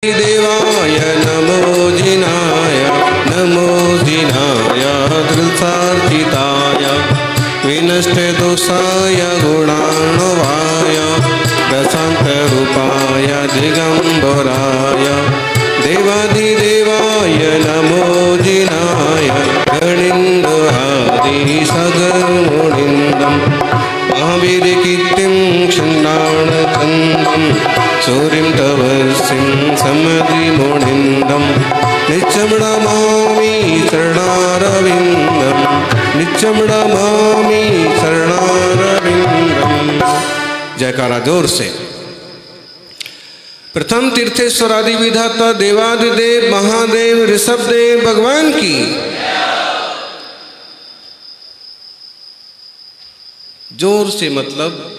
देवाय नमो जिनाय दृसार्जिताय विनष्टदोषाय गुणाणवाय प्रशान्तरूपाय दिगम्बराय देवाधिदेवाय नमो जिनाय गणिन्दहादिसगमुनिन्दं महावीरकीर्तिं छन्दाणचन्दं सूर्यं तवस्यं समधिमुनिन्दं नित्यं नमामि शरणारविन्दं नित्यं नमामि शरणारविन्दं। जयकारा जोर से। प्रथम तीर्थेश्वर आदि विधाता देवादिदेव महादेव ऋषभदेव भगवान की। जोर से मतलब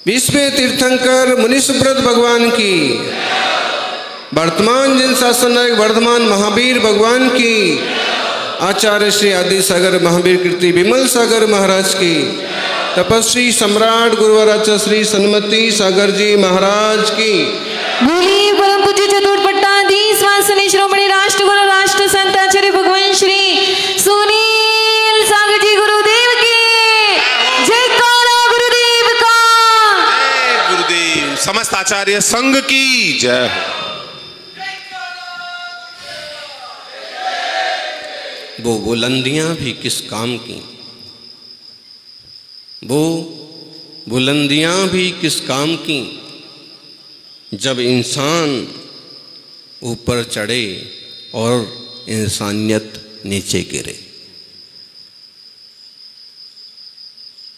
विश्व तीर्थंकर मुनिसुब्रत भगवान की। वर्तमान जिन शासन नायक वर्धमान महावीर भगवान की। आचार्य श्री आदि सागर महावीर कीर्ति विमल सागर महाराज की। तपस्वी सम्राट गुरुवराचा श्री सन्मति सागर जी महाराज की। बोलिए परम पूज्य चतुर्थ पट्टाधीश वासनी श्रोमणी राष्ट्र गुरु राष्ट्र संत आचार्य भगवान श्री सुनील सागर जी गुरुदेव की। जयकारा गुरुदेव का। जय गुरुदेव। समस्त आचार्य संघ की जय। वो बुलंदियां भी किस काम की, वो बुलंदियां भी किस काम की, जब इंसान ऊपर चढ़े और इंसानियत नीचे गिरे।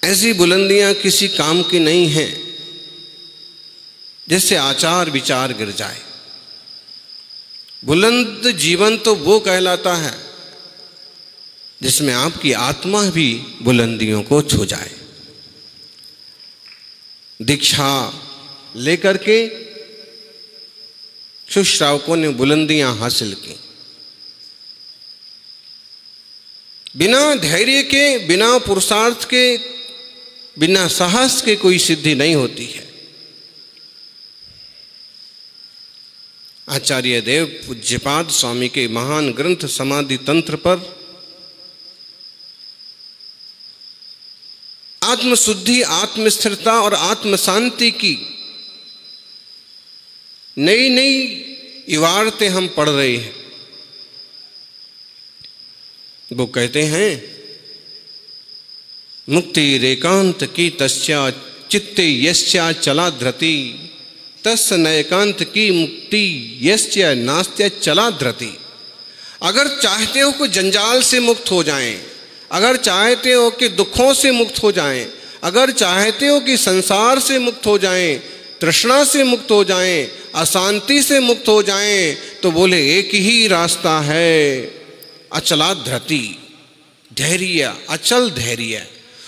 ऐसी बुलंदियां किसी काम की नहीं हैं जिससे आचार विचार गिर जाए। बुलंद जीवन तो वो कहलाता है जिसमें आपकी आत्मा भी बुलंदियों को छू जाए। दीक्षा लेकर के सुश्रावकों ने बुलंदियां हासिल की। बिना धैर्य के, बिना पुरुषार्थ के, बिना साहस के कोई सिद्धि नहीं होती है। आचार्य देव पूज्यपाद स्वामी के महान ग्रंथ समाधि तंत्र पर आत्मशुद्धि, आत्मस्थिरता और आत्म शांति की नई नई इबारतें हम पढ़ रहे हैं। वो कहते हैं मुक्ति रेकांत की तस्या चित्ते यस्या चला धृति तस् नैकांत की मुक्ति यस्या नास्त्य चला धृति। अगर चाहते हो कि जंजाल से मुक्त हो जाएं, अगर चाहते हो कि दुखों से मुक्त हो जाएं, अगर चाहते हो कि संसार से मुक्त हो जाएं, तृष्णा से मुक्त हो जाएं, अशांति से मुक्त हो जाएं, तो बोले एक ही रास्ता है, अचला धृति, धैर्य, अचल धैर्य।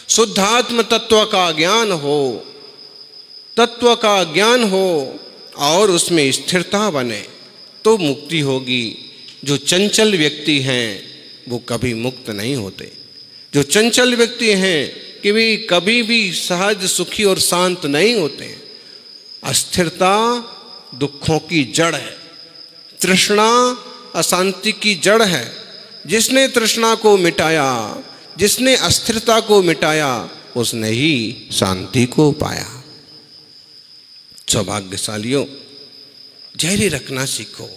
शुद्धात्म तत्व का ज्ञान हो, तत्व का ज्ञान हो और उसमें स्थिरता बने तो मुक्ति होगी। जो चंचल व्यक्ति हैं वो कभी मुक्त नहीं होते। जो चंचल व्यक्ति हैं कि वे कभी भी सहज, सुखी और शांत नहीं होते। अस्थिरता दुखों की जड़ है, तृष्णा अशांति की जड़ है। जिसने तृष्णा को मिटाया, जिसने अस्थिरता को मिटाया, उसने ही शांति को पाया। सौभाग्यशालियों, धैर्य रखना सीखो।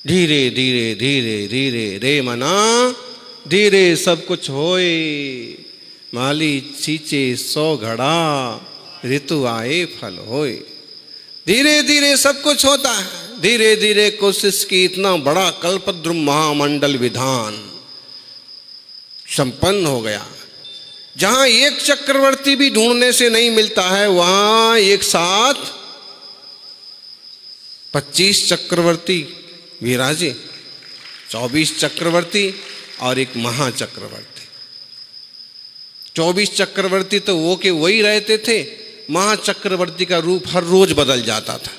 धीरे धीरे धीरे धीरे रे मना धीरे सब कुछ होए। माली सींचे 100 घड़ा ऋतु आए फल होए। धीरे धीरे सब कुछ होता है। धीरे धीरे कोशिश की इतना बड़ा कल्पद्रुम महामंडल विधान संपन्न हो गया। जहां एक चक्रवर्ती भी ढूंढने से नहीं मिलता है, वहां एक साथ 25 चक्रवर्ती विराजे। 24 चक्रवर्ती और एक महाचक्रवर्ती। 24 चक्रवर्ती तो वो के वही रहते थे, महाचक्रवर्ती का रूप हर रोज बदल जाता था।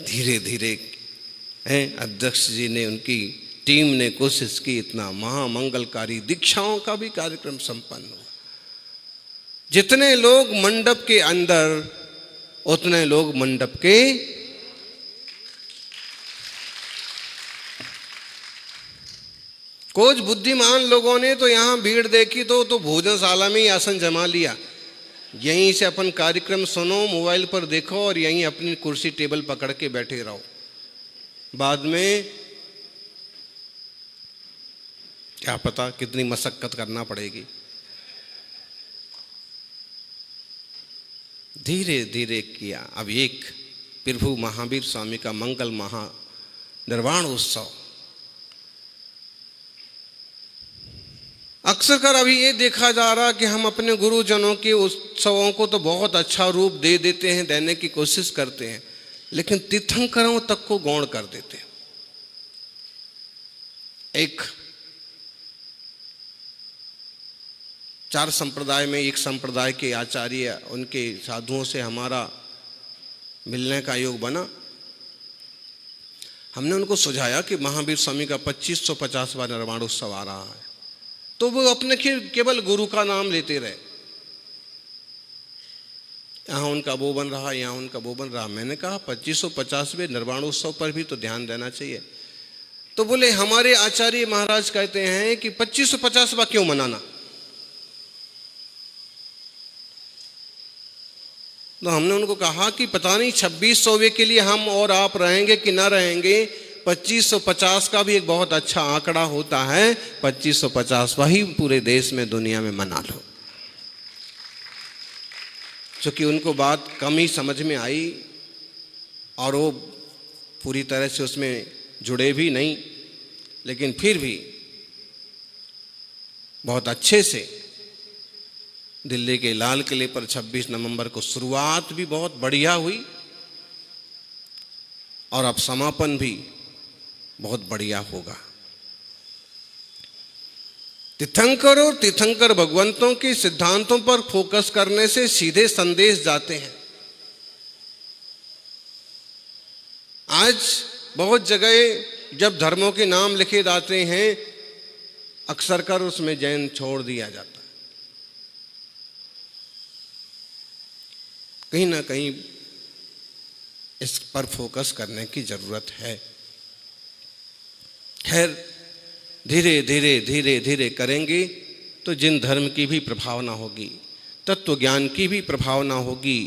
धीरे धीरे अध्यक्ष जी ने, उनकी टीम ने कोशिश की, इतना महामंगलकारी दीक्षाओं का भी कार्यक्रम संपन्न हुआ। जितने लोग मंडप के अंदर उतने लोग मंडप के कुछ बुद्धिमान लोगों ने तो यहां भीड़ देखी तो भोजनशाला में ही आसन जमा लिया। यहीं से अपन कार्यक्रम सुनो, मोबाइल पर देखो और यहीं अपनी कुर्सी टेबल पकड़ के बैठे रहो। बाद में क्या पता कितनी मशक्कत करना पड़ेगी। धीरे धीरे किया। अब एक प्रभु महावीर स्वामी का मंगल महा निर्वाण उत्सव। अक्सर कर अभी ये देखा जा रहा कि हम अपने गुरुजनों के उत्सवों को तो बहुत अच्छा रूप दे देते हैं, देने की कोशिश करते हैं, लेकिन तीर्थंकरों तक को गौण कर देते हैं। एक 4 संप्रदाय में एक संप्रदाय के आचार्य उनके साधुओं से हमारा मिलने का योग बना। हमने उनको सुझाया कि महावीर स्वामी का 2550वां निर्वाण उत्सव आ रहा है, तो वो अपने केवल गुरु का नाम लेते रहे। यहाँ उनका वो बन रहा, यहाँ उनका वो बन रहा। मैंने कहा 2550वें निर्वाण उत्सव पर भी तो ध्यान देना चाहिए। तो बोले हमारे आचार्य महाराज कहते हैं कि 2550वां क्यों मनाना। तो हमने उनको कहा कि पता नहीं 2600वें के लिए हम और आप रहेंगे कि ना रहेंगे। 2550 का भी एक बहुत अच्छा आंकड़ा होता है। 2550वां ही पूरे देश में दुनिया में मना लो। क्योंकि उनको बात कम ही समझ में आई और वो पूरी तरह से उसमें जुड़े भी नहीं, लेकिन फिर भी बहुत अच्छे से दिल्ली के लाल किले पर 26 नवंबर को शुरुआत भी बहुत बढ़िया हुई और अब समापन भी बहुत बढ़िया होगा। तीर्थंकर और तीर्थंकर भगवंतों के सिद्धांतों पर फोकस करने से सीधे संदेश जाते हैं। आज बहुत जगह जब धर्मों के नाम लिखे जाते हैं, अक्सर कर उसमें जैन छोड़ दिया जाता है। कहीं ना कहीं इस पर फोकस करने की जरूरत है। खैर धीरे धीरे धीरे धीरे करेंगे तो जिन धर्म की भी प्रभावना होगी, तत्व ज्ञान की भी प्रभावना होगी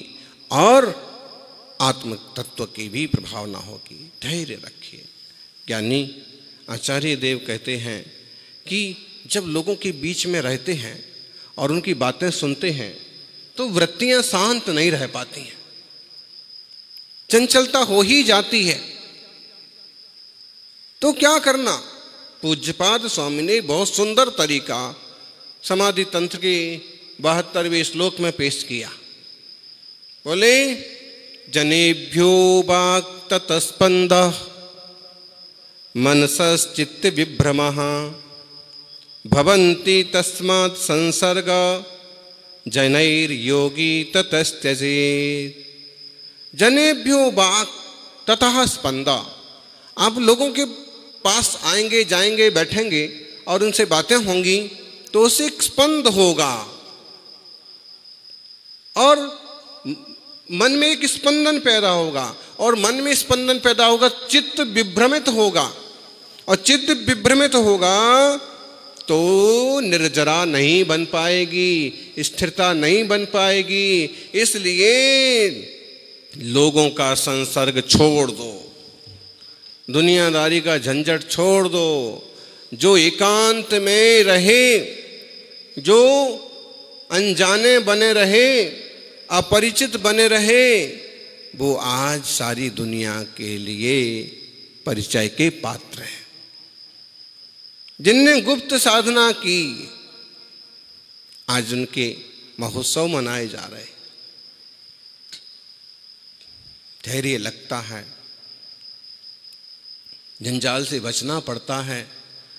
और आत्म तत्व की भी प्रभावना होगी। धैर्य रखिए। ज्ञानी आचार्य देव कहते हैं कि जब लोगों के बीच में रहते हैं और उनकी बातें सुनते हैं तो वृत्तियां शांत नहीं रह पाती हैं, चंचलता हो ही जाती है। तो क्या करना? पूज्यपाद स्वामी ने बहुत सुंदर तरीका समाधि तंत्र के 72वें श्लोक में पेश किया। बोले जनेभ्यो वाक् ततस्पंदः मनसश्चित्त विभ्रमः भवन्ति तस्मात् संसर्ग जनैर्योगी ततस्त्यजेत्। जनेभ्यो वाक् ततः स्पंदा। आप लोगों के पास आएंगे, जाएंगे, बैठेंगे और उनसे बातें होंगी तो उससे एक स्पंद होगा और मन में एक स्पंदन पैदा होगा और मन में स्पंदन पैदा होगा, चित्त विभ्रमित होगा और चित्त विभ्रमित होगा तो निर्जरा नहीं बन पाएगी, स्थिरता नहीं बन पाएगी। इसलिए लोगों का संसर्ग छोड़ दो, दुनियादारी का झंझट छोड़ दो। जो एकांत में रहे, जो अनजाने बने रहे, अपरिचित बने रहे, वो आज सारी दुनिया के लिए परिचय के पात्र हैं। जिनने गुप्त साधना की आज उनके महोत्सव मनाए जा रहे। धैर्य लगता है, जंजाल से बचना पड़ता है।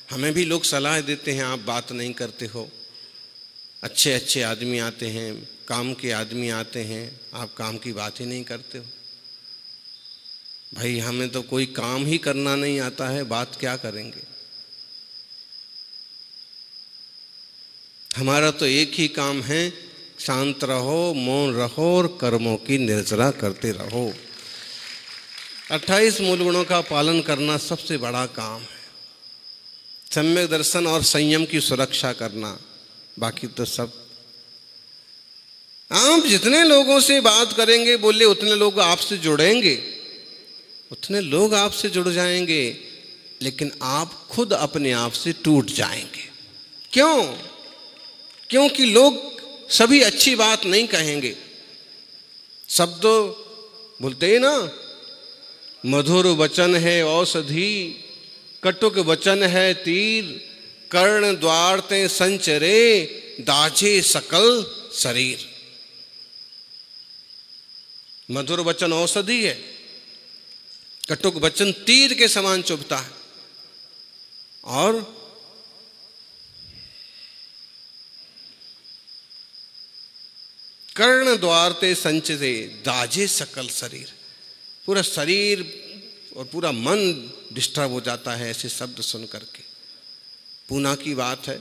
हमें भी लोग सलाह देते हैं आप बात नहीं करते हो। अच्छे अच्छे आदमी आते हैं, काम के आदमी आते हैं, आप काम की बात ही नहीं करते हो। भाई हमें तो कोई काम ही करना नहीं आता है, बात क्या करेंगे। हमारा तो एक ही काम है, शांत रहो, मौन रहो और कर्मों की निर्जरा करते रहो। 28 मूल गुणों का पालन करना सबसे बड़ा काम है। सम्यक दर्शन और संयम की सुरक्षा करना, बाकी तो सब। आप जितने लोगों से बात करेंगे बोले उतने लोग आपसे जुड़ेंगे, उतने लोग आपसे जुड़ जाएंगे, लेकिन आप खुद अपने आप से टूट जाएंगे। क्यों? क्योंकि लोग सभी अच्छी बात नहीं कहेंगे। सब तो बोलते हैं ना, मधुर वचन है औषधि, कटुक वचन है तीर, कर्ण द्वार ते संचरे, दाझे सकल शरीर। मधुर वचन औषधि है, कटुक वचन तीर के समान चुभता है, और कर्ण द्वार ते संचरे, दाझे सकल शरीर। पूरा शरीर और पूरा मन डिस्टर्ब हो जाता है ऐसे शब्द सुन करके। पूना की बात है,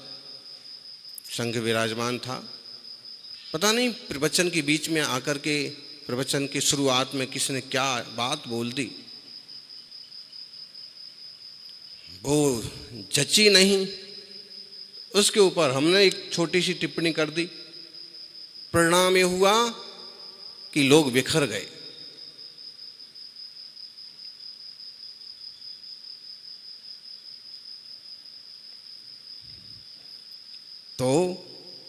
संघ विराजमान था, पता नहीं प्रवचन के बीच में आकर के, प्रवचन की शुरुआत में किसने क्या बात बोल दी, वो जची नहीं। उसके ऊपर हमने एक छोटी सी टिप्पणी कर दी। परिणाम ये हुआ कि लोग बिखर गए। तो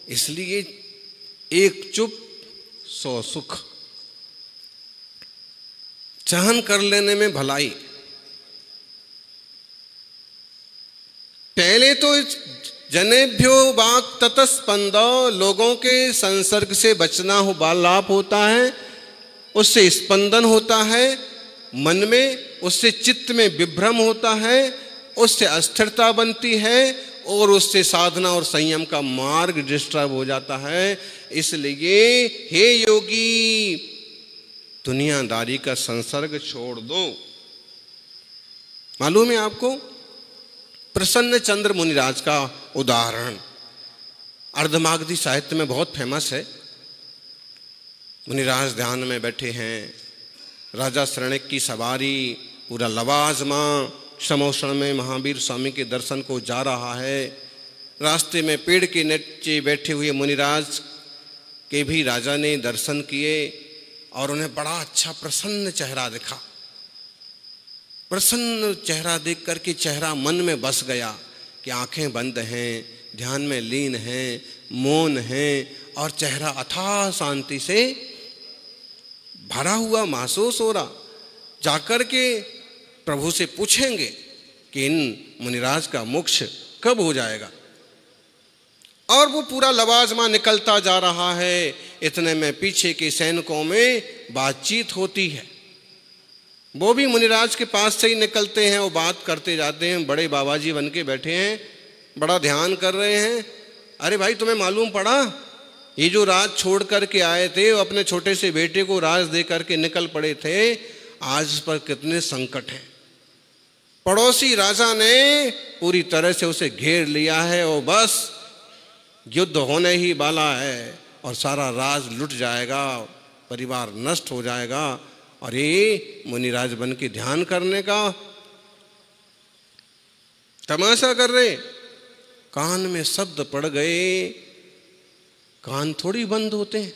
इसलिए एक चुप सौ सुख, सहन कर लेने में भलाई। पहले तो जनेभ्यो वाक् ततस्पंद, लोगों के संसर्ग से बचना हो लाभ होता है, उससे स्पंदन होता है मन में, उससे चित्त में विभ्रम होता है, उससे अस्थिरता बनती है, और उससे साधना और संयम का मार्ग डिस्टर्ब हो जाता है। इसलिए हे योगी, दुनियादारी का संसर्ग छोड़ दो। मालूम है आपको, प्रसन्न चंद्र मुनिराज का उदाहरण अर्धमागधी साहित्य में बहुत फेमस है। मुनिराज ध्यान में बैठे हैं, राजा शरणक की सवारी, पूरा लवाजमा समोषण में महावीर स्वामी के दर्शन को जा रहा है। रास्ते में पेड़ के नीचे बैठे हुए मुनिराज के भी राजा ने दर्शन किए और उन्हें बड़ा अच्छा प्रसन्न चेहरा दिखा। प्रसन्न चेहरा देख करके चेहरा मन में बस गया कि आंखें बंद हैं, ध्यान में लीन हैं, मौन हैं, और चेहरा अथाह शांति से भरा हुआ महसूस हो रहा। जाकर के प्रभु से पूछेंगे कि इन मुनिराज का मोक्ष कब हो जाएगा। और वो पूरा लवाजमा निकलता जा रहा है। इतने में पीछे के सैनिकों में बातचीत होती है। वो भी मुनिराज के पास से ही निकलते हैं, वो बात करते जाते हैं। बड़े बाबा जी बन के बैठे हैं, बड़ा ध्यान कर रहे हैं। अरे भाई, तुम्हें मालूम पड़ा, ये जो राज छोड़ करके आए थे, वो अपने छोटे से बेटे को राज दे करके निकल पड़े थे, आज उस पर कितने संकट हैं। पड़ोसी राजा ने पूरी तरह से उसे घेर लिया है, और बस युद्ध होने ही वाला है और सारा राज लुट जाएगा, परिवार नष्ट हो जाएगा। और ये मुनिराज बन के ध्यान करने का तमाशा कर रहे। कान में शब्द पड़ गए, कान थोड़ी बंद होते हैं।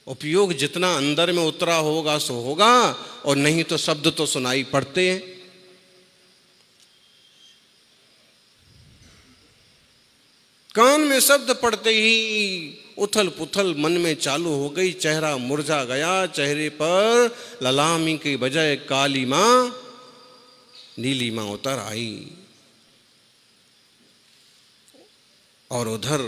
उपयोग जितना अंदर में उतरा होगा सो होगा, और नहीं तो शब्द तो सुनाई पड़ते हैं। कान में शब्द पड़ते ही उथल पुथल मन में चालू हो गई। चेहरा मुरझा गया, चेहरे पर ललामी के बजाय काली मां नीली मां उतर आई। और उधर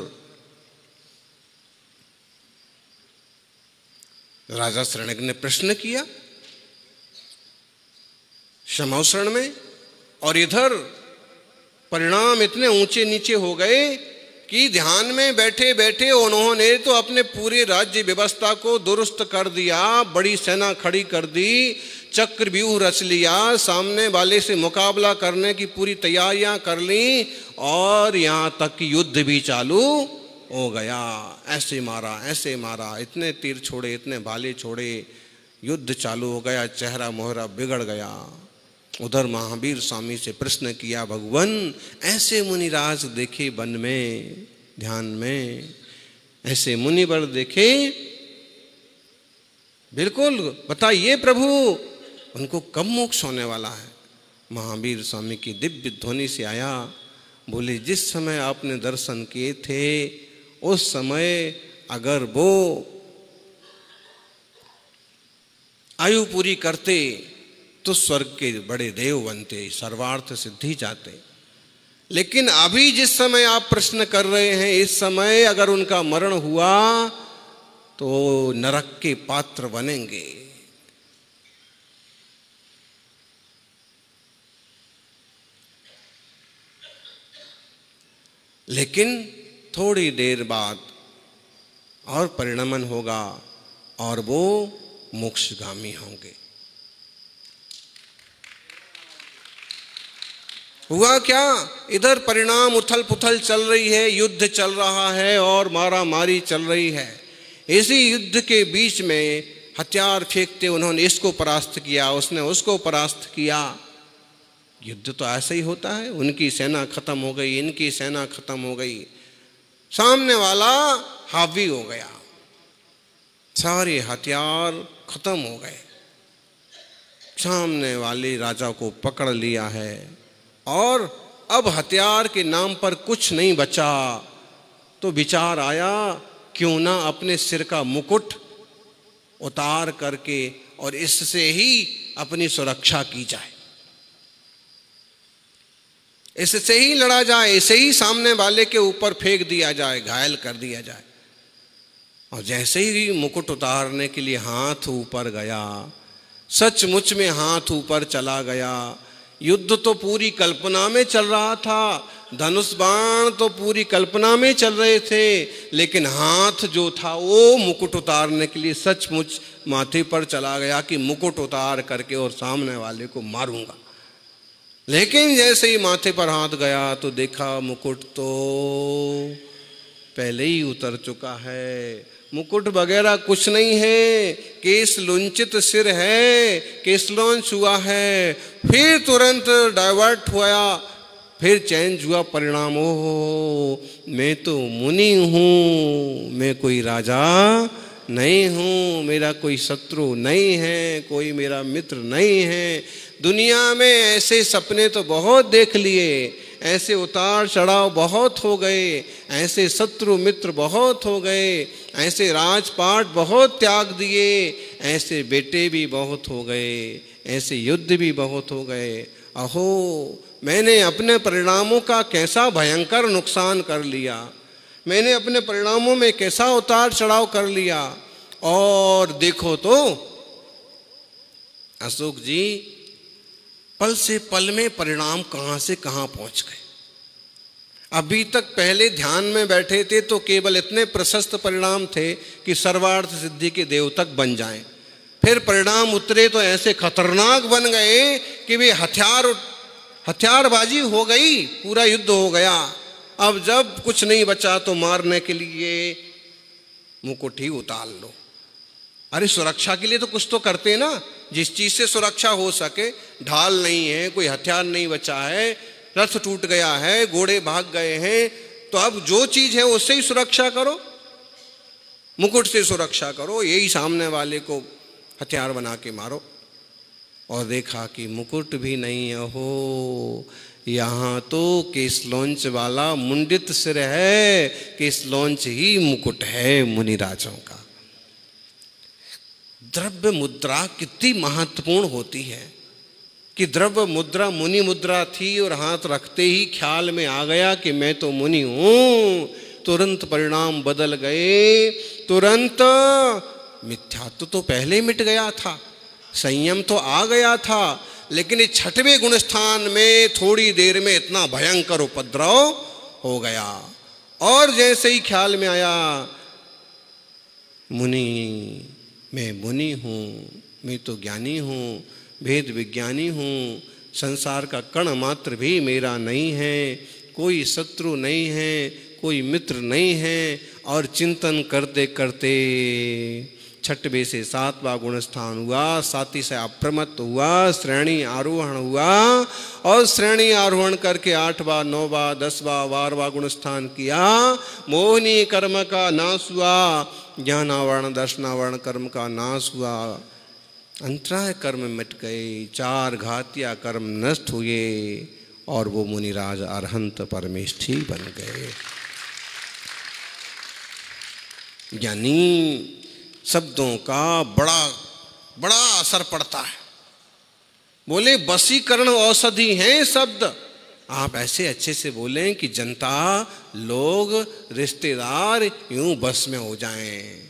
राजा शरणक ने प्रश्न किया समोषण में, और इधर परिणाम इतने ऊंचे नीचे हो गए कि ध्यान में बैठे बैठे उन्होंने तो अपने पूरे राज्य व्यवस्था को दुरुस्त कर दिया, बड़ी सेना खड़ी कर दी, चक्रव्यूह रच लिया, सामने वाले से मुकाबला करने की पूरी तैयारियां कर ली, और यहाँ तक कि युद्ध भी चालू ओ गया, ऐसे मारा, इतने तीर छोड़े, इतने भाले छोड़े, युद्ध चालू हो गया, चेहरा मोहरा बिगड़ गया। उधर महावीर स्वामी से प्रश्न किया, भगवान ऐसे मुनिराज देखे वन में ध्यान में, ऐसे मुनिवर देखे, बिल्कुल बताइए प्रभु उनको कब मोक्ष होने वाला है। महावीर स्वामी की दिव्य ध्वनि से आया, बोले जिस समय आपने दर्शन किए थे उस समय अगर वो आयु पूरी करते तो स्वर्ग के बड़े देव बनते, सर्वार्थ सिद्धि जाते। लेकिन अभी जिस समय आप प्रश्न कर रहे हैं, इस समय अगर उनका मरण हुआ तो नरक के पात्र बनेंगे। लेकिन थोड़ी देर बाद और परिणमन होगा और वो मोक्षगामी होंगे। हुआ क्या, इधर परिणाम उथल पुथल चल रही है, युद्ध चल रहा है और मारा मारी चल रही है। इसी युद्ध के बीच में हथियार फेंकते उन्होंने इसको परास्त किया, उसने उसको परास्त किया। युद्ध तो ऐसा ही होता है, उनकी सेना खत्म हो गई, इनकी सेना खत्म हो गई, सामने वाला हावी हो गया, सारे हथियार खत्म हो गए, सामने वाले राजा को पकड़ लिया है और अब हथियार के नाम पर कुछ नहीं बचा। तो विचार आया क्यों ना अपने सिर का मुकुट उतार करके और इससे ही अपनी सुरक्षा की जाए, इससे ही लड़ा जाए, इसे ही सामने वाले के ऊपर फेंक दिया जाए, घायल कर दिया जाए। और जैसे ही मुकुट उतारने के लिए हाथ ऊपर गया, सचमुच में हाथ ऊपर चला गया। युद्ध तो पूरी कल्पना में चल रहा था, धनुष बाण तो पूरी कल्पना में चल रहे थे, लेकिन हाथ जो था वो मुकुट उतारने के लिए सचमुच माथे पर चला गया कि मुकुट उतार करके और सामने वाले को मारूंगा। लेकिन जैसे ही माथे पर हाथ गया तो देखा मुकुट तो पहले ही उतर चुका है, मुकुट वगैरह कुछ नहीं है, केस लुंचित सिर है, केस लॉन्च हुआ है। फिर तुरंत डाइवर्ट हुआ, फिर चेंज हुआ परिणाम, ओ मैं तो मुनि हूँ, मैं कोई राजा नहीं हूँ, मेरा कोई शत्रु नहीं है, कोई मेरा मित्र नहीं है। दुनिया में ऐसे सपने तो बहुत देख लिए, ऐसे उतार चढ़ाव बहुत हो गए, ऐसे शत्रु मित्र बहुत हो गए, ऐसे राजपाट बहुत त्याग दिए, ऐसे बेटे भी बहुत हो गए, ऐसे युद्ध भी बहुत हो गए। अहो मैंने अपने परिणामों का कैसा भयंकर नुकसान कर लिया, मैंने अपने परिणामों में कैसा उतार चढ़ाव कर लिया। और देखो तो अशोक जी पल से पल में परिणाम कहाँ से कहाँ पहुँच गए। अभी तक पहले ध्यान में बैठे थे तो केवल इतने प्रशस्त परिणाम थे कि सर्वार्थ सिद्धि के देवतक बन जाएं। फिर परिणाम उतरे तो ऐसे खतरनाक बन गए कि वे हथियारबाजी हो गई, पूरा युद्ध हो गया। अब जब कुछ नहीं बचा तो मारने के लिए मुकुट ही उतार लो। अरे सुरक्षा के लिए तो कुछ तो करते ना, जिस चीज से सुरक्षा हो सके। ढाल नहीं है, कोई हथियार नहीं बचा है, रथ टूट गया है, घोड़े भाग गए हैं, तो अब जो चीज है उससे ही सुरक्षा करो, मुकुट से सुरक्षा करो, यही सामने वाले को हथियार बना के मारो। और देखा कि मुकुट भी नहीं है, हो यहाँ तो केसलौंच वाला मुंडित सिर है, केसलौंच ही मुकुट है मुनिराजों का। द्रव्य मुद्रा कितनी महत्वपूर्ण होती है कि द्रव्य मुद्रा मुनि मुद्रा थी और हाथ रखते ही ख्याल में आ गया कि मैं तो मुनि हूं, तुरंत परिणाम बदल गए, तुरंत मिथ्यात्व तो पहले मिट गया था, संयम तो आ गया था, लेकिन इस छठवें गुण स्थान में थोड़ी देर में इतना भयंकर उपद्रव हो गया। और जैसे ही ख्याल में आया मुनि, मैं मुनि हूँ, मैं तो ज्ञानी हूँ, भेद विज्ञानी हूँ, संसार का कण मात्र भी मेरा नहीं है, कोई शत्रु नहीं है, कोई मित्र नहीं है। और चिंतन करते करते छठवें से सातवां गुण स्थान हुआ, साथी से अप्रमत्त हुआ, श्रेणी आरोहण हुआ और श्रेणी आरोहण करके 8वां 9वां 10वां 12वां गुण स्थान किया। मोहिनी कर्म का नाश हुआ, ज्ञानावरण दर्शनावरण कर्म का नाश हुआ, अंतराय कर्म मिट गए, 4 घातिया कर्म नष्ट हुए और वो मुनिराज अरहंत परमेष्ठी बन गए। यानी शब्दों का बड़ा बड़ा असर पड़ता है। बोले वशीकरण औषधि हैं शब्द। आप ऐसे अच्छे से बोलें कि जनता, लोग, रिश्तेदार यूं बस में हो जाएं।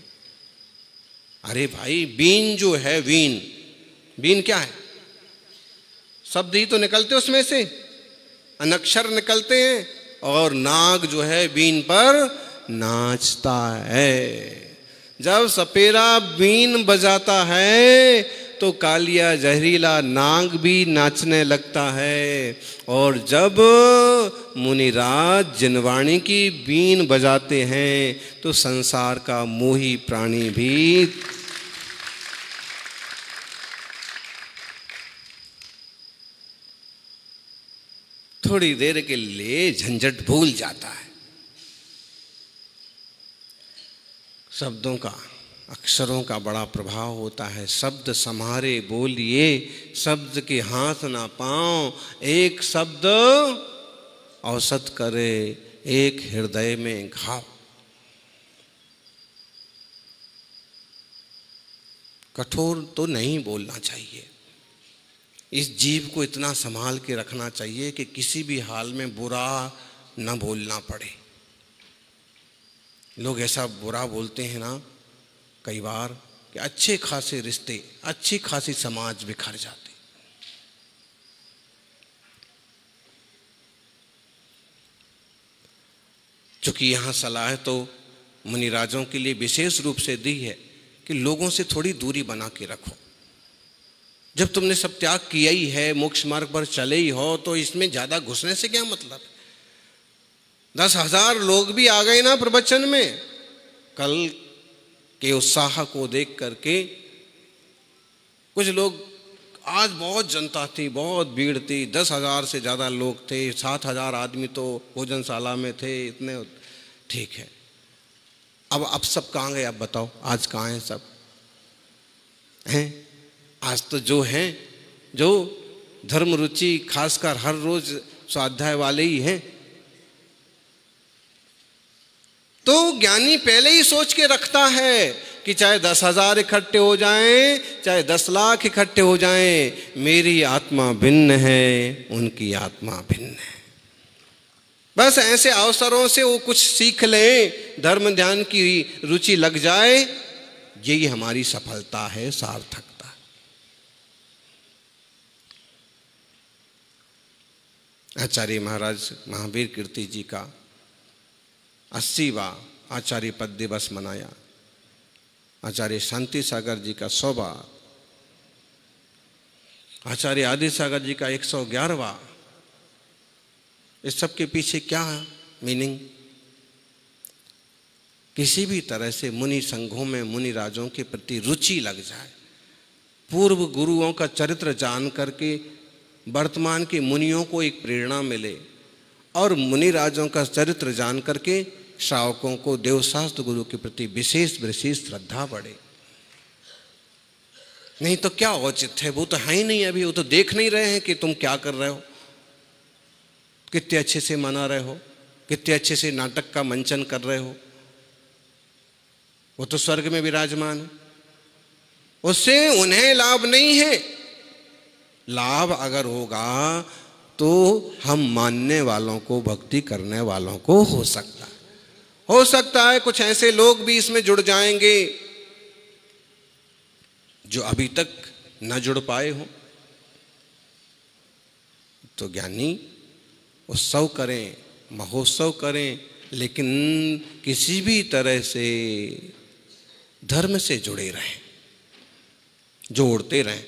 अरे भाई, बीन जो है, बीन क्या है? शब्द ही तो निकलते उसमें से, अनक्षर निकलते हैं और नाग जो है बीन पर नाचता है। जब सपेरा बीन बजाता है तो कालिया जहरीला नाग भी नाचने लगता है। और जब मुनिराज जिनवाणी की बीन बजाते हैं तो संसार का मोही प्राणी भी थोड़ी देर के लिए झंझट भूल जाता है। शब्दों का, अक्षरों का बड़ा प्रभाव होता है। शब्द सम्हारे बोलिए, शब्द के हाथ ना पांव, एक शब्द औसत करे, एक हृदय में घाव। कठोर तो नहीं बोलना चाहिए। इस जीव को इतना संभाल के रखना चाहिए कि किसी भी हाल में बुरा न बोलना पड़े। लोग ऐसा बुरा बोलते हैं ना कई बार कि अच्छे खासे रिश्ते, अच्छी खासी समाज बिखर जाते। चूंकि यहाँ सलाह तो मुनिराजों के लिए विशेष रूप से दी है कि लोगों से थोड़ी दूरी बना के रखो। जब तुमने सब त्याग किया ही है, मोक्ष मार्ग पर चले ही हो, तो इसमें ज्यादा घुसने से क्या मतलब है? 10,000 लोग भी आ गए ना प्रवचन में। कल के उत्साह को देख करके कुछ लोग, आज बहुत जनता थी, बहुत भीड़ थी, 10,000 से ज़्यादा लोग थे, 7,000 आदमी तो भोजनशाला में थे, इतने ठीक है। अब सब कहाँ गए? अब बताओ, आज कहाँ हैं सब? हैं आज तो जो हैं, जो धर्म रुचि खासकर हर रोज स्वाध्याय वाले ही हैं। तो ज्ञानी पहले ही सोच के रखता है कि चाहे 10,000 इकट्ठे हो जाएं, चाहे 10 लाख इकट्ठे हो जाएं, मेरी आत्मा भिन्न है, उनकी आत्मा भिन्न है। बस ऐसे अवसरों से वो कुछ सीख लें, धर्म ध्यान की रुचि लग जाए, यही हमारी सफलता है, सार्थकता। आचार्य महाराज महावीर कीर्ति जी का 80वां आचार्य पद दिवस मनाया। आचार्य शांति सागर जी का 100वां, आचार्य आदि सागर जी का 111वां। इस सब के पीछे क्या मीनिंग? किसी भी तरह से मुनि संघों में मुनि राजों के प्रति रुचि लग जाए, पूर्व गुरुओं का चरित्र जान करके वर्तमान के मुनियों को एक प्रेरणा मिले और मुनि राजों का चरित्र जान करके श्रावकों को देवशास्त्र गुरु के प्रति विशेष श्रद्धा बढ़े। नहीं तो क्या औचित्य है? वो तो है ही नहीं अभी, वो तो देख नहीं रहे हैं कि तुम क्या कर रहे हो, कितने अच्छे से मना रहे हो, कितने अच्छे से नाटक का मंचन कर रहे हो। वो तो स्वर्ग में विराजमान है, उससे उन्हें लाभ नहीं है। लाभ अगर होगा तो हम मानने वालों को, भक्ति करने वालों को हो सकता है कुछ ऐसे लोग भी इसमें जुड़ जाएंगे जो अभी तक न जुड़ पाए हो। तो ज्ञानी उत्सव करें, महोत्सव करें, लेकिन किसी भी तरह से धर्म से जुड़े रहें, जोड़ते रहें।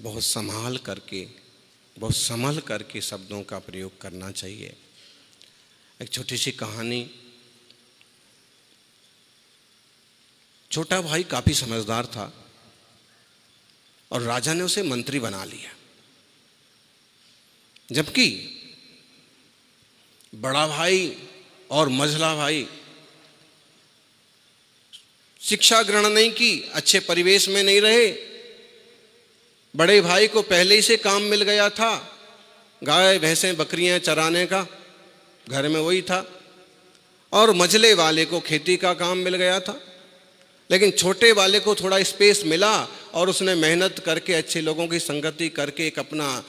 बहुत संभाल करके, बहुत संभल करके शब्दों का प्रयोग करना चाहिए। एक छोटी सी कहानी। छोटा भाई काफी समझदार था और राजा ने उसे मंत्री बना लिया, जबकि बड़ा भाई और मझला भाई शिक्षा ग्रहण नहीं की, अच्छे परिवेश में नहीं रहे। बड़े भाई को पहले ही से काम मिल गया था, गाय भैंसें बकरियां चराने का, घर में वही था, और मझले वाले को खेती का काम मिल गया था। लेकिन छोटे वाले को थोड़ा स्पेस मिला और उसने मेहनत करके, अच्छे लोगों की संगति करके एक अपना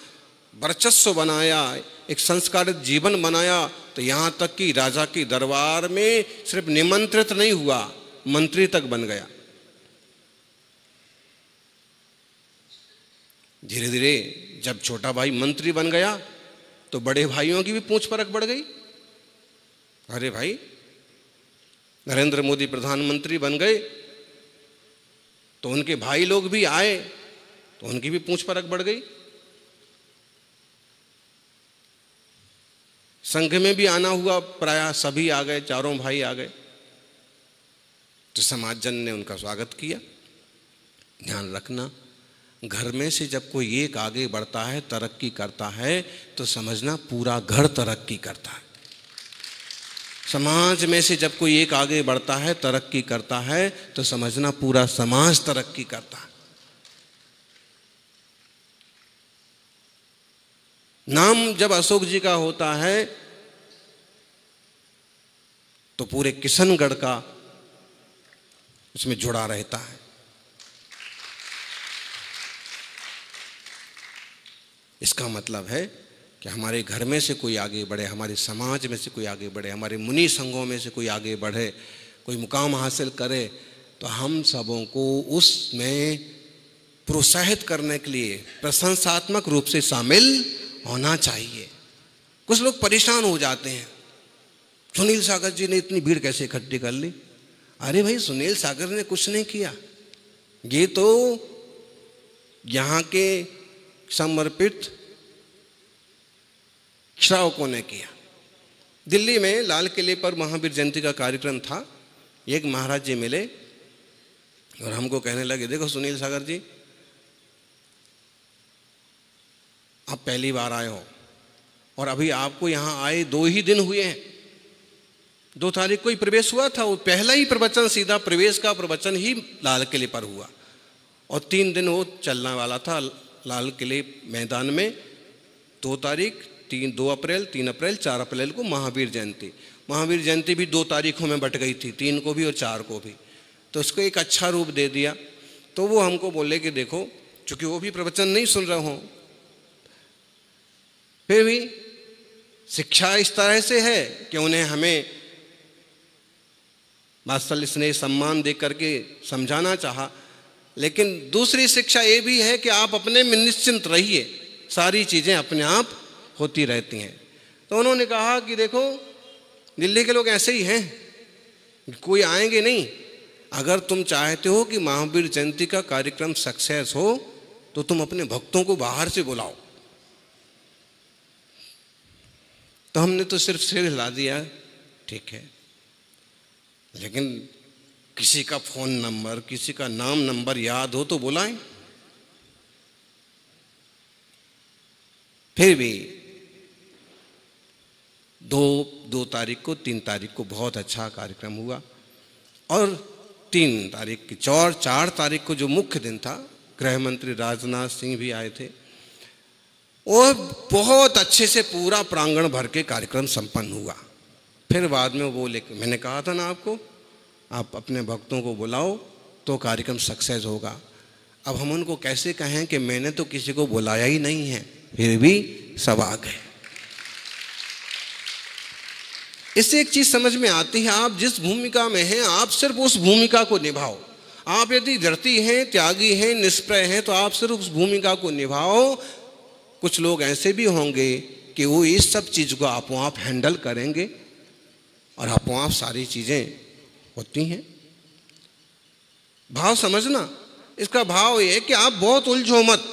वर्चस्व बनाया, एक संस्कारित जीवन बनाया। तो यहाँ तक कि राजा के दरबार में सिर्फ निमंत्रित नहीं हुआ, मंत्री तक बन गया। धीरे धीरे जब छोटा भाई मंत्री बन गया तो बड़े भाइयों की भी पूंछ परख बढ़ गई। अरे भाई, नरेंद्र मोदी प्रधानमंत्री बन गए तो उनके भाई लोग भी आए तो उनकी भी पूंछ परख बढ़ गई। संघ में भी आना हुआ, प्रायः सभी आ गए, चारों भाई आ गए। तो समाजजन ने उनका स्वागत किया। ध्यान रखना, घर में से जब कोई एक आगे बढ़ता है, तरक्की करता है, तो समझना पूरा घर तरक्की करता है। समाज में से जब कोई एक आगे बढ़ता है, तरक्की करता है, तो समझना पूरा समाज तरक्की करता है। नाम जब अशोक जी का होता है तो पूरे किशनगढ़ का उसमें जुड़ा रहता है। इसका मतलब है कि हमारे घर में से कोई आगे बढ़े, हमारे समाज में से कोई आगे बढ़े, हमारे मुनि संघों में से कोई आगे बढ़े, कोई मुकाम हासिल करे, तो हम सबों को उसमें प्रोत्साहित करने के लिए प्रशंसात्मक रूप से शामिल होना चाहिए। कुछ लोग परेशान हो जाते हैं, सुनील सागर जी ने इतनी भीड़ कैसे इकट्ठी कर ली। अरे भाई, सुनील सागर ने कुछ नहीं किया, ये तो यहाँ के समर्पित श्रावकों ने किया। दिल्ली में लाल किले पर महावीर जयंती का कार्यक्रम था। एक महाराज जी मिले और हमको कहने लगे, देखो सुनील सागर जी, आप पहली बार आए हो और अभी आपको यहाँ आए 2 ही दिन हुए हैं। 2 तारीख को ही प्रवेश हुआ था, वो पहला ही प्रवचन, सीधा प्रवेश का प्रवचन ही लाल किले पर हुआ और 3 दिन वो चलने वाला था लाल किले मैदान में। 2 तारीख, 2 अप्रैल, 3 अप्रैल, 4 अप्रैल को महावीर जयंती। महावीर जयंती भी 2 तारीखों में बट गई थी, 3 को भी और 4 को भी। तो उसको एक अच्छा रूप दे दिया। तो वो हमको बोले कि देखो, चूंकि वो भी प्रवचन नहीं सुन रहे हों, फिर भी शिक्षा इस तरह से है कि उन्हें हमें वात्सल्य स्नेह सम्मान दे करके समझाना चाहा। लेकिन दूसरी शिक्षा ये भी है कि आप अपने में निश्चिंत रहिए, सारी चीज़ें अपने आप होती रहती हैं। तो उन्होंने कहा कि देखो, दिल्ली के लोग ऐसे ही हैं, कोई आएंगे नहीं। अगर तुम चाहते हो कि महावीर जयंती का कार्यक्रम सक्सेस हो तो तुम अपने भक्तों को बाहर से बुलाओ। तो हमने तो सिर्फ सिर हिला दिया, ठीक है, लेकिन किसी का फोन नंबर, किसी का नाम नंबर याद हो तो बुलाएं। फिर भी 2 तारीख को, 3 तारीख को बहुत अच्छा कार्यक्रम हुआ और 3 तारीख की 4 तारीख को जो मुख्य दिन था, गृह मंत्री राजनाथ सिंह भी आए थे और बहुत अच्छे से पूरा प्रांगण भर के कार्यक्रम संपन्न हुआ। फिर बाद में वो बोले, मैंने कहा था ना आपको, आप अपने भक्तों को बुलाओ तो कार्यक्रम सक्सेस होगा। अब हम उनको कैसे कहें कि मैंने तो किसी को बुलाया ही नहीं है, फिर भी सब आ गए। इससे एक चीज समझ में आती है, आप जिस भूमिका में हैं आप सिर्फ उस भूमिका को निभाओ। आप यदि व्रती हैं, त्यागी हैं, निष्प्रय हैं, तो आप सिर्फ उस भूमिका को निभाओ। कुछ लोग ऐसे भी होंगे कि वो इस सब चीज को आपो आप हैंडल करेंगे और आपो आप सारी चीजें होती हैं। भाव समझना, इसका भाव ये है कि आप बहुत उलझो मत,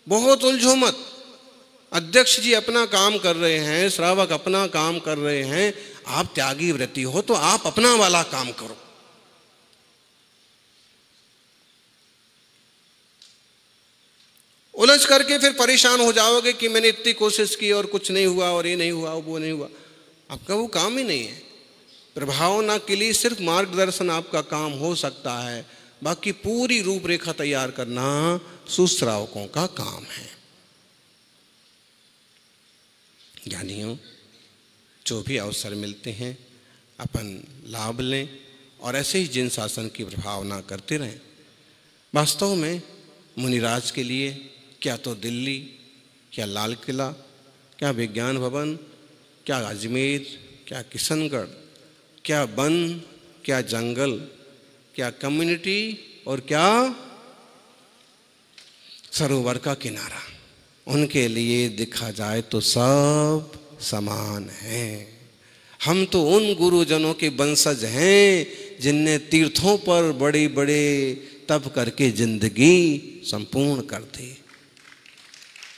बहुत उलझो मत। अध्यक्ष जी अपना काम कर रहे हैं, श्रावक अपना काम कर रहे हैं, आप त्यागी व्रती हो तो आप अपना वाला काम करो। उलझ करके फिर परेशान हो जाओगे कि मैंने इतनी कोशिश की और कुछ नहीं हुआ और ये नहीं हुआ वो नहीं हुआ। आपका वो काम ही नहीं है। प्रभावना के लिए सिर्फ मार्गदर्शन आपका काम हो सकता है, बाकी पूरी रूपरेखा तैयार करना सुश्रावकों का काम है। ज्ञानियों, जो भी अवसर मिलते हैं अपन लाभ लें और ऐसे ही जिन शासन की प्रभावना करते रहें। वास्तव में मुनिराज के लिए क्या तो दिल्ली, क्या लाल किला, क्या विज्ञान भवन, क्या अजमेर, क्या किशनगढ़, क्या वन, क्या जंगल, क्या कम्युनिटी और क्या सरोवर का किनारा, उनके लिए देखा जाए तो सब समान हैं। हम तो उन गुरुजनों के वंशज हैं जिनने तीर्थों पर बड़े बड़े तप करके जिंदगी संपूर्ण कर दी,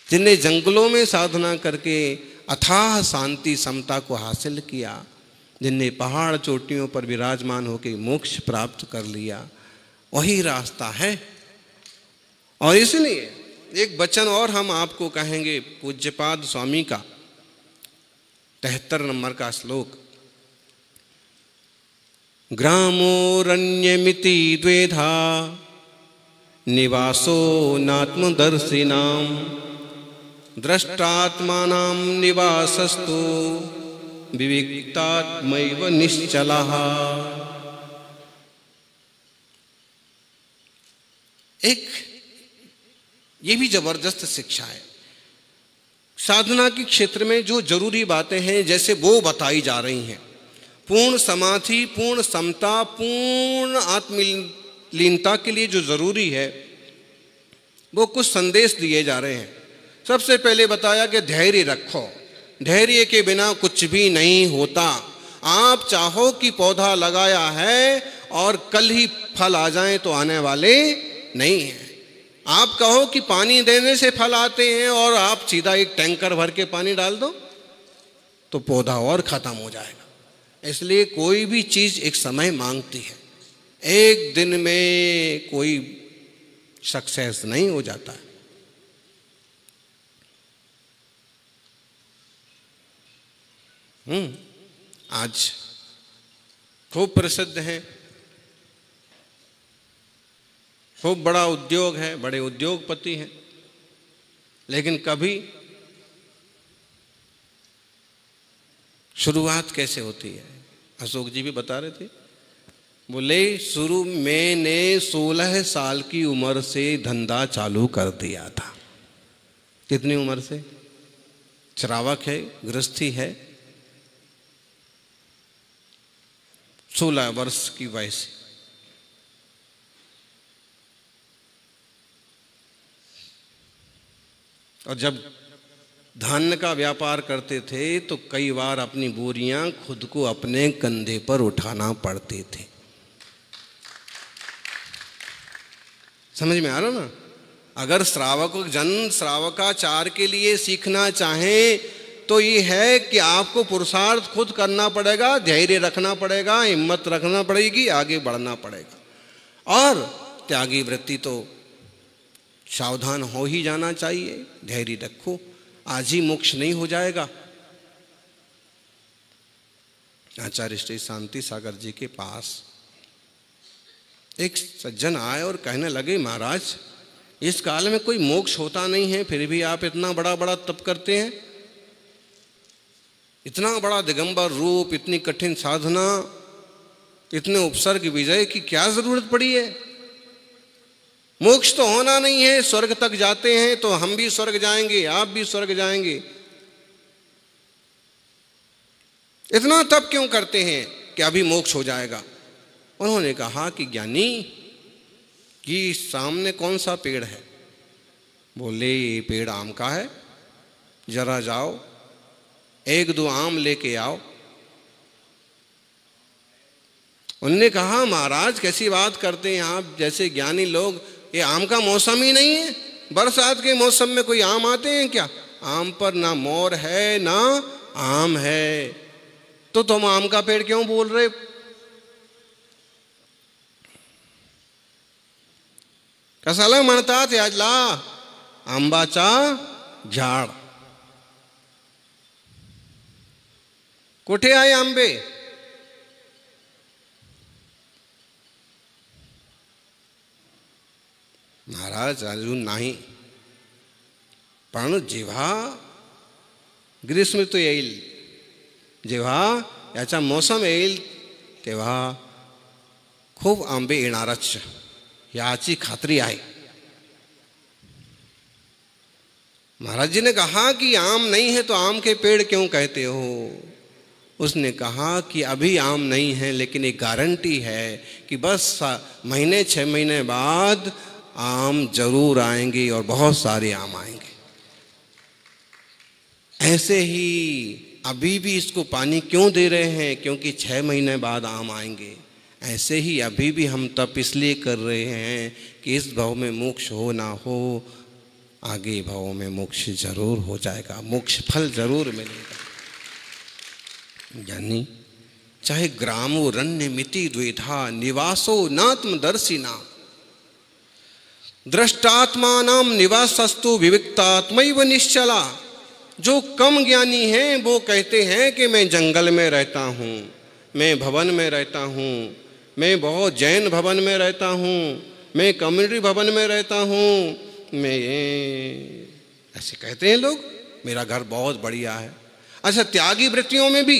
जिनने जंगलों में साधना करके अथाह शांति समता को हासिल किया, जिनने पहाड़ चोटियों पर विराजमान होकर मोक्ष प्राप्त कर लिया। वही रास्ता है। और इसलिए एक वचन और हम आपको कहेंगे, पूज्यपाद स्वामी का 73 नंबर का श्लोक। ग्रामोरण्यमिति द्वेधा निवासो नात्मदर्शिनां द्रष्टात्मानां निवासस्तु विविक्तात्मैव निश्चलः। एक ये भी जबरदस्त शिक्षा है। साधना के क्षेत्र में जो जरूरी बातें हैं जैसे वो बताई जा रही हैं, पूर्ण समाधि, पूर्ण समता, पूर्ण आत्मलीनता के लिए जो जरूरी है वो कुछ संदेश दिए जा रहे हैं। सबसे पहले बताया कि धैर्य रखो, धैर्य के बिना कुछ भी नहीं होता। आप चाहो कि पौधा लगाया है और कल ही फल आ जाएं तो आने वाले नहीं हैं। आप कहो कि पानी देने से फल आते हैं और आप सीधा एक टैंकर भर के पानी डाल दो तो पौधा और खत्म हो जाएगा। इसलिए कोई भी चीज एक समय मांगती है, एक दिन में कोई सक्सेस नहीं हो जाता है। आज खूब प्रसिद्ध है, खूब बड़ा उद्योग है, बड़े उद्योगपति हैं, लेकिन कभी शुरुआत कैसे होती है? अशोक जी भी बता रहे थे, बोले शुरू मैंने 16 साल की उम्र से धंधा चालू कर दिया था। कितनी उम्र से? श्रावक है, गृहस्थी है, 16 वर्ष की वयस से। और जब धान्य का व्यापार करते थे तो कई बार अपनी बोरियां खुद को अपने कंधे पर उठाना पड़ते थे। समझ में आ रहा ना? अगर श्रावक जन श्रावकाचार के लिए सीखना चाहें तो ये है कि आपको पुरुषार्थ खुद करना पड़ेगा, धैर्य रखना पड़ेगा, हिम्मत रखना पड़ेगी, आगे बढ़ना पड़ेगा। और त्यागी वृत्ति तो सावधान हो ही जाना चाहिए। धैर्य रखो, आज ही मोक्ष नहीं हो जाएगा। आचार्य श्री शांति सागर जी के पास एक सज्जन आए और कहने लगे, महाराज इस काल में कोई मोक्ष होता नहीं है, फिर भी आप इतना बड़ा बड़ा तप करते हैं, इतना बड़ा दिगंबर रूप, इतनी कठिन साधना, इतने उपसर्ग विजय की क्या जरूरत पड़ी है? मोक्ष तो होना नहीं है, स्वर्ग तक जाते हैं तो हम भी स्वर्ग जाएंगे, आप भी स्वर्ग जाएंगे, इतना तप क्यों करते हैं कि अभी मोक्ष हो जाएगा? उन्होंने कहा कि ज्ञानी, कि सामने कौन सा पेड़ है? बोले ये पेड़ आम का है, जरा जाओ 1-2 आम लेके आओ। उन्होंने कहा महाराज कैसी बात करते हैं आप, जैसे ज्ञानी लोग, ये आम का मौसम ही नहीं है, बरसात के मौसम में कोई आम आते हैं क्या? आम पर ना मोर है ना आम है, तो तुम आम का पेड़ क्यों बोल रहे? कशाला म्हणतात याजला आंबाचा झाड. कुठे आहे आंबे? महाराज अजून नाही, पण जेव्हा ग्रीष्म ऋतू येईल, जेव्हा याचा मोसम येईल, तेव्हा खूप आंबे येणारच, याची खात्री आहे. महाराज जी ने कहा कि आम नहीं है तो आम के पेड़ क्यों कहते हो? उसने कहा कि अभी आम नहीं है, लेकिन एक गारंटी है कि बस महीने 6 महीने बाद आम जरूर आएंगे और बहुत सारे आम आएंगे. ऐसे ही अभी भी इसको पानी क्यों दे रहे हैं? क्योंकि 6 महीने बाद आम आएंगे. ऐसे ही अभी भी हम तप इसलिए कर रहे हैं कि इस भाव में मोक्ष हो ना हो, आगे भाव में मोक्ष जरूर हो जाएगा, मोक्ष फल जरूर मिलेगा. यानी चाहे ग्रामो रण्य मिति द्विधा निवासो नात्मदर्शिना दृष्टात्मानाम निवासस्तु विविक्तात्मैव निश्चला. जो कम ज्ञानी हैं वो कहते हैं कि मैं जंगल में रहता हूँ, मैं भवन में रहता हूँ, मैं बहुत जैन भवन में रहता हूँ, मैं कम्युनिटी भवन में रहता हूँ, मैं ऐसे कहते हैं लोग, मेरा घर बहुत बढ़िया है. अच्छा, त्यागी वृत्तियों में भी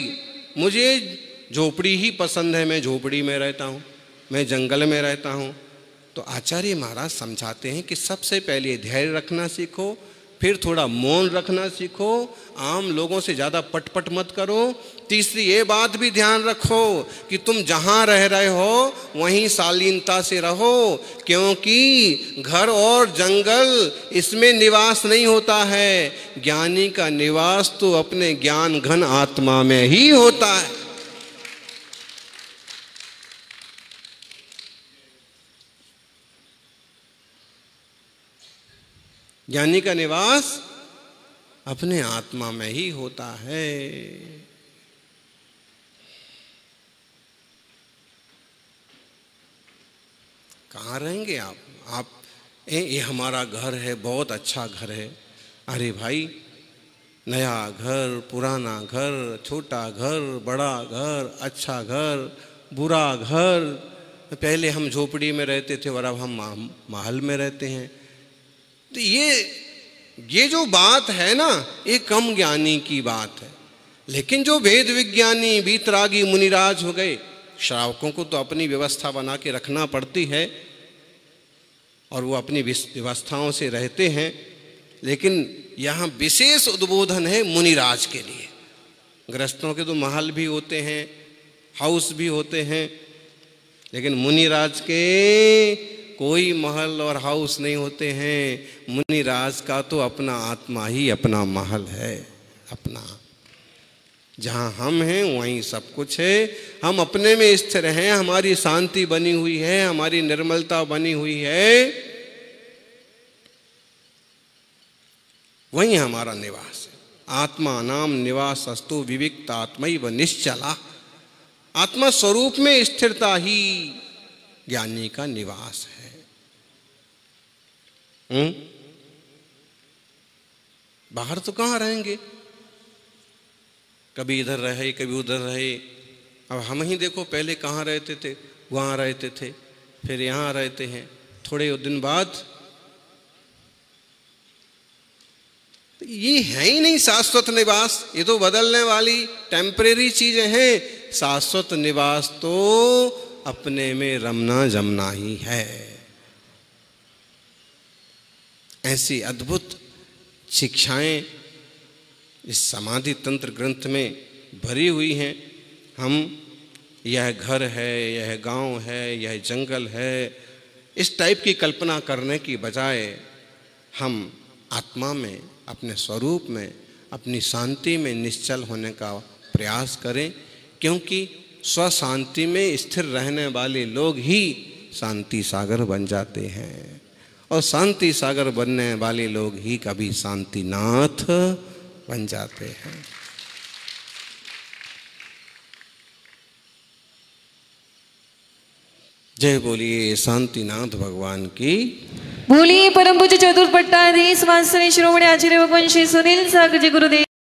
मुझे झोपड़ी ही पसंद है, मैं झोपड़ी में रहता हूँ, मैं जंगल में रहता हूँ. तो आचार्य महाराज समझाते हैं कि सबसे पहले धैर्य रखना सीखो, फिर थोड़ा मौन रखना सीखो, आम लोगों से ज़्यादा पटपट मत करो. तीसरी ये बात भी ध्यान रखो कि तुम जहाँ रह रहे हो वहीं शालीनता से रहो, क्योंकि घर और जंगल इसमें निवास नहीं होता है. ज्ञानी का निवास तो अपने ज्ञान घन आत्मा में ही होता है. ज्ञानी का निवास अपने आत्मा में ही होता है. कहाँ रहेंगे आप ये हमारा घर है, बहुत अच्छा घर है. अरे भाई, नया घर, पुराना घर, छोटा घर, बड़ा घर, अच्छा घर, बुरा घर. पहले हम झोपड़ी में रहते थे और अब हम महल में रहते हैं. तो ये जो बात है ना, ये कम ज्ञानी की बात है. लेकिन जो वेद विज्ञानी वीतरागी मुनिराज हो गए, श्रावकों को तो अपनी व्यवस्था बना के रखना पड़ती है और वो अपनी व्यवस्थाओं से रहते हैं. लेकिन यहाँ विशेष उद्बोधन है मुनिराज के लिए. गृहस्थों के तो महल भी होते हैं, हाउस भी होते हैं, लेकिन मुनिराज के कोई महल और हाउस नहीं होते हैं. मुनिराज का तो अपना आत्मा ही अपना महल है. अपना जहाँ हम हैं वहीं सब कुछ है. हम अपने में स्थिर हैं, हमारी शांति बनी हुई है, हमारी निर्मलता बनी हुई है, वहीं हमारा निवास है. आत्मा नाम निवास अस्तु विविक्त आत्मैव निश्चला. आत्मा स्वरूप में स्थिरता ही ज्ञानी का निवास है. बाहर तो कहाँ रहेंगे, कभी इधर रहे कभी उधर रहे. अब हम ही देखो, पहले कहाँ रहते थे, वहाँ रहते थे, फिर यहाँ रहते हैं, थोड़े दिन बाद तो ये है ही नहीं शाश्वत निवास. ये तो बदलने वाली टेम्परेरी चीजें हैं. शाश्वत निवास तो अपने में रमना जमना ही है. ऐसी अद्भुत शिक्षाएं इस समाधि तंत्र ग्रंथ में भरी हुई हैं. हम यह घर है, यह गांव है, यह जंगल है, इस टाइप की कल्पना करने की बजाय हम आत्मा में, अपने स्वरूप में, अपनी शांति में निश्चल होने का प्रयास करें. क्योंकि स्वशांति में स्थिर रहने वाले लोग ही शांति सागर बन जाते हैं. और शांति सागर बनने वाले लोग ही कभी शांतिनाथ बन जाते हैं। जय बोलिए शांतिनाथ भगवान की। बोलिए परम पूज्य चतुर्थ पट्टाधीश वासनी शिरोमणि आचार्य भगवान श्री सुनील सागर जी गुरुदेव